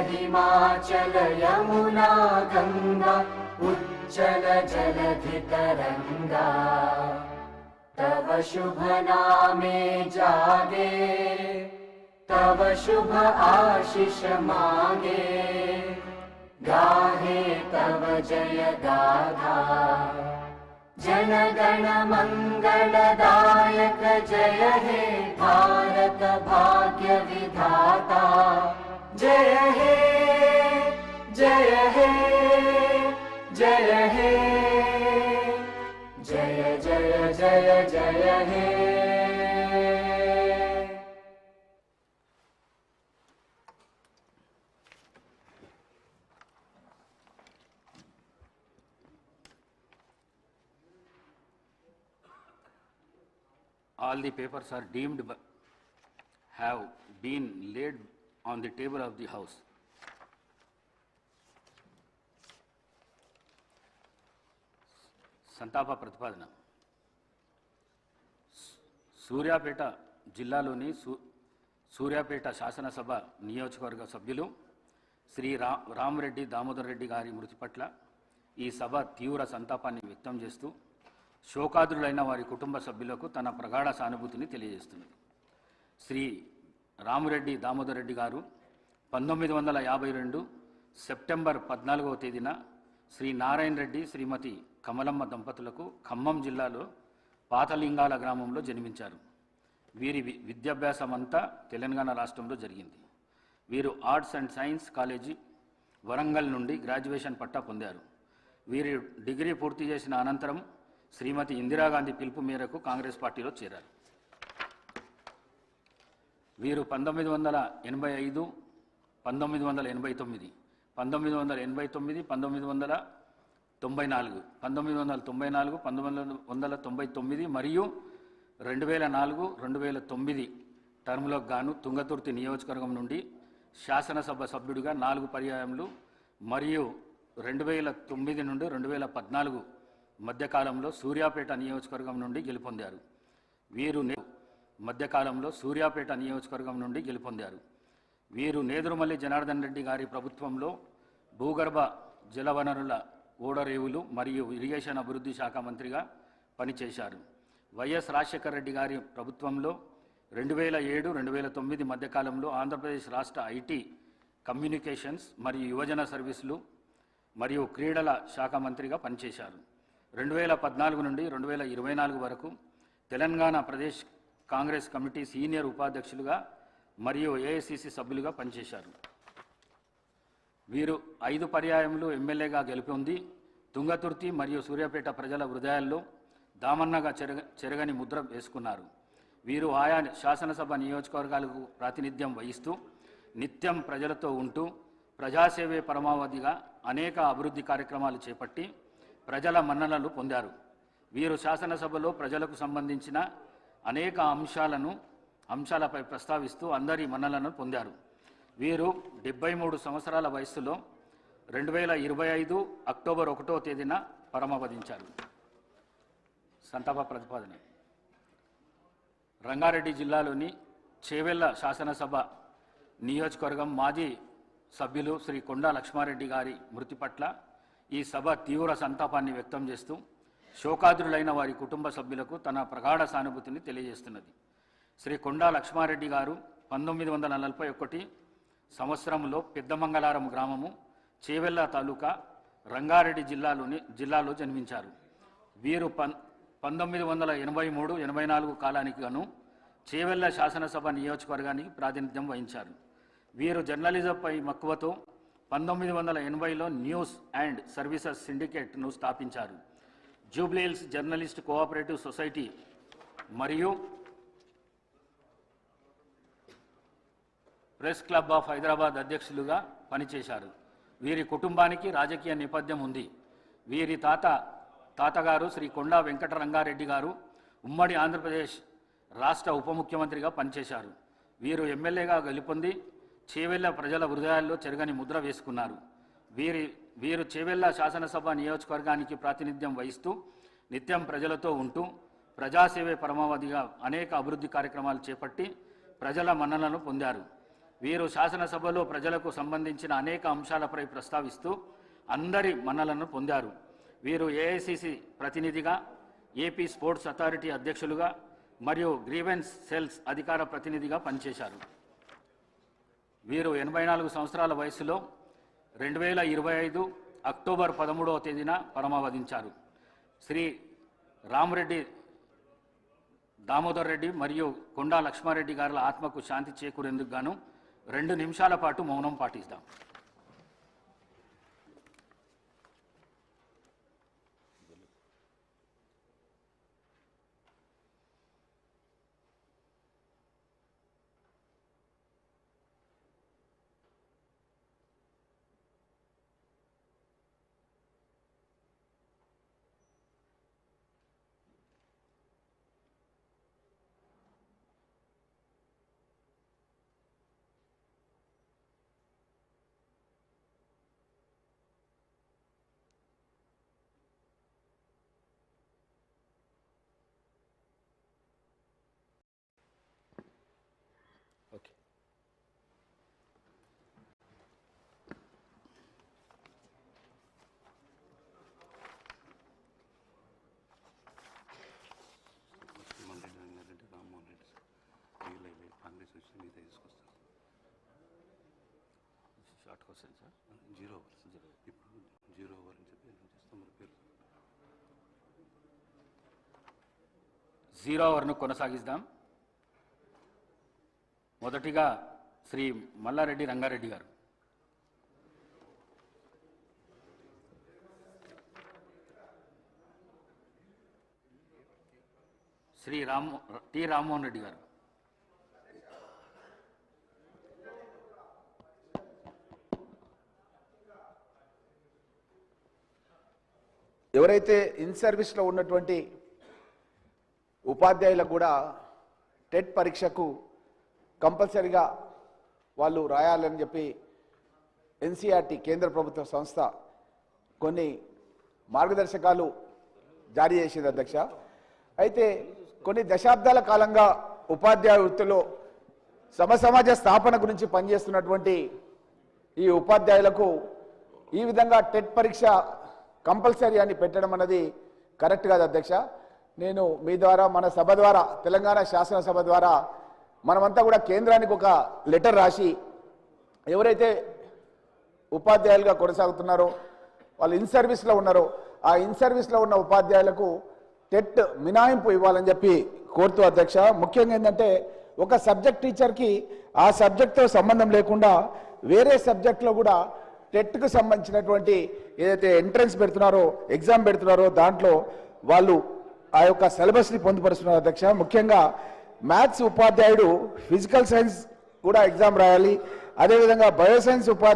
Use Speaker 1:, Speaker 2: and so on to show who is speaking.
Speaker 1: हिमाचल यमुना गंगा उच्चल जलधि तरंगा। तव शुभ नामे जागे, तव शुभ आशीष मांगे। गाहे तव जय गाथा, जन गण मंगलदायक जय हे भारत भाग्य विधाता। जय हे जय हे जय हे, जय जय जय जय हे।
Speaker 2: All the papers are deemed have been laid on the table of the House. సంతాప ప్రతిపాదన. సూర్యాపేట జిల్లాలోని సూర్యాపేట శాసనసభ నియోజకవర్గ సభ్యులు శ్రీ రామరెడ్డి దామోదర్ రెడ్డి గారి మృతి పట్ల ఈ సభ తీవ్ర సంతాపాన్ని వ్యక్తం చేస్తూ శోకాదులైన వారి కుటుంబ సభ్యులకు తన ప్రగాఢ సానుభూతిని తెలియజేస్తున్నది. శ్రీ రామరెడ్డి దామోదర్ రెడ్డి గారు 1952 సెప్టెంబర్ 14వ తేదీన శ్రీ నారాయణ రెడ్డి శ్రీమతి కమలమ్మ దంపతులకు ఖమ్మం జిల్లాలో పాతలింగాల గ్రామంలో జన్మించారు. వీరి విద్యాభ్యాసం అంతా తెలంగాణ రాష్ట్రంలో జరిగింది. వీరు arts and science college Warangal నుండి గ్రాడ్యుయేషన్ పట్టా పొందారు. వీరు డిగ్రీ పూర్తి చేసిన అనంతరం శ్రీమతి ఇందిరాగాంధీ పిలుపు మేరకు కాంగ్రెస్ పార్టీలో చేరారు. వీరు 1985, 1989, 1989, 1994, 1994, 1999 మరియు 2004, 2009 టర్ములకు గాను తుంగతుర్తి నియోజకవర్గం నుండి శాసనసభ సభ్యుడిగా 4 పర్యాయములు మరియు 2009 నుండి 2014 మధ్యకాలంలో సూర్యాపేట నియోజకవర్గం నుండి గెలుపొందారు. వీరు నేదురుమల్లి జనార్దన్ రెడ్డి గారి ప్రభుత్వంలో భూగర్భ జలవనరుల ఓడరేవులు మరియు ఇరిగేషన్ అభివృద్ధి శాఖ మంత్రిగా పనిచేశారు. వైఎస్ రాజశేఖర రెడ్డి గారి ప్రభుత్వంలో 2007, 2009 మధ్యకాలంలో ఆంధ్రప్రదేశ్ రాష్ట్ర ఐటీ, కమ్యూనికేషన్స్ మరియు యువజన సర్వీసులు మరియు క్రీడల శాఖ మంత్రిగా పనిచేశారు. 2014 నుండి 2024 వరకు తెలంగాణ ప్రదేశ్ కాంగ్రెస్ కమిటీ సీనియర్ ఉపాధ్యక్షులుగా మరియు ఏఐసిసి సభ్యులుగా పనిచేశారు. వీరు 5 పర్యాయములు ఎమ్మెల్యేగా గెలుపొంది తుంగతుర్తి మరియు సూర్యాపేట ప్రజల హృదయాల్లో దామన్నగా చెరగని ముద్ర వేసుకున్నారు. వీరు ఆయా శాసనసభ నియోజకవర్గాలకు ప్రాతినిధ్యం వహిస్తూ నిత్యం ప్రజలతో ఉంటూ ప్రజాసేవే పరమావధిగా అనేక అభివృద్ధి కార్యక్రమాలు చేపట్టి ప్రజల మన్ననలు పొందారు. వీరు శాసనసభలో ప్రజలకు సంబంధించిన అనేక అంశాలపై ప్రస్తావిస్తూ అందరి మన్ననలను పొందారు. వీరు 73 సంవత్సరాల వయస్సులో 2025 అక్టోబర్ 1వ తేదీన పరమపదించారు. సంతాప ప్రతిపాదన. రంగారెడ్డి జిల్లాలోని చేవెళ్ల శాసనసభ నియోజకవర్గం మాజీ సభ్యులు శ్రీ కొండా లక్ష్మారెడ్డి గారి మృతి పట్ల ఈ సభ తీవ్ర సంతాపాన్ని వ్యక్తం చేస్తూ శోకాదులైన వారి కుటుంబ సభ్యులకు తన ప్రగాఢ సానుభూతిని తెలియజేస్తున్నది. శ్రీ కొండా లక్ష్మారెడ్డి గారు 1941 సంవత్సరంలో పెద్దమంగళారం గ్రామము, చేవెళ్ల తాలూకా, రంగారెడ్డి జిల్లాలో జన్మించారు. వీరు 1983-84 కాలానికి గాను చేవెళ్ల శాసనసభ నియోజకవర్గానికి ప్రాతినిధ్యం వహించారు. వీరు జర్నలిజంపై మక్కువతో 1980లో న్యూస్ అండ్ సర్వీసెస్ సిండికేట్ను స్థాపించారు. జూబ్లీహిల్స్ జర్నలిస్ట్ కోఆపరేటివ్ సొసైటీ మరియు ప్రెస్ క్లబ్ ఆఫ్ హైదరాబాద్ అధ్యక్షులుగా పనిచేశారు. వీరి కుటుంబానికి రాజకీయ నేపథ్యం ఉంది. వీరి తాతగారు శ్రీ కొండా వెంకటరంగారెడ్డి గారు ఉమ్మడి ఆంధ్రప్రదేశ్ రాష్ట్ర ఉప ముఖ్యమంత్రిగా పనిచేశారు. వీరు ఎమ్మెల్యేగా గెలుపొంది చేవెళ్ల ప్రజల హృదయాల్లో చెరగని ముద్ర వేసుకున్నారు. వీరు చేవెళ్ల శాసనసభ నియోజకవర్గానికి ప్రాతినిధ్యం వహిస్తూ నిత్యం ప్రజలతో ఉంటూ ప్రజాసేవే పరమావధిగా అనేక అభివృద్ధి కార్యక్రమాలు చేపట్టి ప్రజల మన్ననలను పొందారు. వీరు శాసనసభలో ప్రజలకు సంబంధించిన అనేక అంశాలపై ప్రస్తావిస్తూ అందరి మన్నలను పొందారు. వీరు ఏఐసిసి ప్రతినిధిగా, ఏపీ స్పోర్ట్స్ అథారిటీ అధ్యక్షులుగా మరియు గ్రీవెన్స్ సెల్స్ అధికార ప్రతినిధిగా పనిచేశారు. వీరు 84 సంవత్సరాల వయసులో 2025 అక్టోబర్ 13వ తేదీన పరమవదించారు. శ్రీ రామరెడ్డి దామోదర్ రెడ్డి మరియు కొండా లక్ష్మారెడ్డి గారుల ఆత్మకు శాంతి చేకూరేందుకు గాను 2 నిమిషాల పాటు మౌనం పాటిస్తాం. Okay. Short question sir. 0 over అని చెప్పి చేస్తాం. మన పేరు 0 ఓవర్ను కొనసాగిద్దాం. మొదటిగా శ్రీ మల్లారెడ్డి రంగారెడ్డి గారు. శ్రీ టి రామ్మోహన్ రెడ్డి గారు.
Speaker 3: ఎవరైతే ఇన్ సర్వీస్లో ఉన్నటువంటి ఉపాధ్యాయులకు కూడా టెట్ పరీక్షకు కంపల్సరిగా వాళ్ళు రాయాలని చెప్పి ఎన్సీఆర్టీ కేంద్ర ప్రభుత్వ సంస్థ కొన్ని మార్గదర్శకాలు జారీ చేసింది అధ్యక్ష. అయితే కొన్ని దశాబ్దాల కాలంగా ఉపాధ్యాయ వృత్తిలో సమసమాజ స్థాపన గురించి పనిచేస్తున్నటువంటి ఈ ఉపాధ్యాయులకు ఈ విధంగా టెట్ పరీక్ష కంపల్సరీ అని పెట్టడం అన్నది కరెక్ట్ కాదు అధ్యక్ష. నేను మీ ద్వారా, మన సభ ద్వారా, తెలంగాణ శాసనసభ ద్వారా మనమంతా కూడా కేంద్రానికి ఒక లెటర్ రాసి ఎవరైతే ఉపాధ్యాయులుగా కొనసాగుతున్నారో, వాళ్ళు ఇన్ సర్వీస్లో ఉన్నారో, ఆ ఇన్ సర్వీస్లో ఉన్న ఉపాధ్యాయులకు టెట్ మినహాయింపు ఇవ్వాలని చెప్పి కోరుతూ అధ్యక్ష. ముఖ్యంగా ఏంటంటే ఒక సబ్జెక్ట్ టీచర్కి ఆ సబ్జెక్ట్తో సంబంధం లేకుండా వేరే సబ్జెక్ట్లో కూడా టెట్కు సంబంధించినటువంటి ఏదైతే ఎంట్రన్స్ పెడుతున్నారో, ఎగ్జామ్ పెడుతున్నారో దాంట్లో వాళ్ళు ఆ యొక్క సిలబస్ని పొందుపరుస్తున్నారు అధ్యక్ష. ముఖ్యంగా మ్యాథ్స్ ఉపాధ్యాయుడు ఫిజికల్ సైన్స్ కూడా ఎగ్జామ్ రాయాలి. అదేవిధంగా బయోసైన్స్ ఉపాధ్యాయుడు